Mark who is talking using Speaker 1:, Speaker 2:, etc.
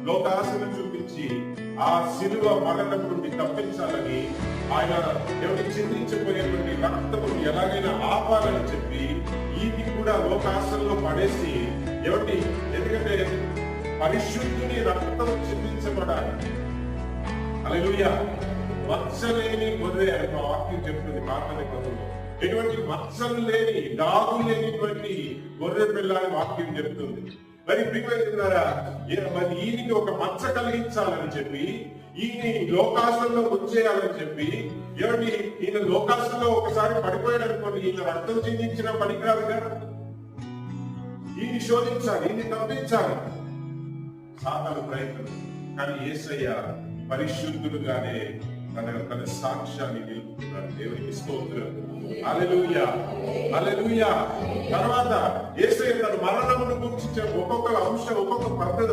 Speaker 1: లోకాశను చూపించి ఆ శిలువ మరణం నుండి తప్పించాలని, ఆయన ఎవరి చిందించబోయేటువంటి రక్తమును ఎలాగైనా ఆపాలని చెప్పి ఇది కూడా లోకాశంలో పడేసి ఎవరి, ఎందుకంటే పరిశుద్ధుని రక్తం చిందించబడాలి. హల్లెలూయా. మచ్చలేని గొర్రె అని మా వాక్యం చెప్తుంది పాత నిబంధనలో. ఎటువంటి మచ్చలు లేని, డాగు లేనిటువంటి గొర్రె పిల్ల అని వాక్యం చెప్తుంది. మరి ప్రియమైనవారా, మరి ఈయనకి ఒక మచ్చ కలిగించాలని చెప్పి, ఈయన లోకాశంలో వచ్చేయాలని చెప్పి, ఏమిటి ఈయన లోకాశంలో ఒకసారి పడిపోయాడు అనుకోండి, ఈయన రక్తం చిందించిన పనికిరాదుగా. ఈయన శోధించాలి, ఈయన తప్పించాలి సాతాను ప్రయత్నం. కానీ యేసయ్య పరిశుద్ధుడుగానే తన సాక్ష్యాన్ని నిలుపుతున్నాడు. దేవునికి స్తోత్రం. హల్లెలూయా, హల్లెలూయా. తర్వాత యేసయ్య తన మరణమును గురించి ఒక్కొక్క అంశం, ఒక్కొక్క పద్ధతి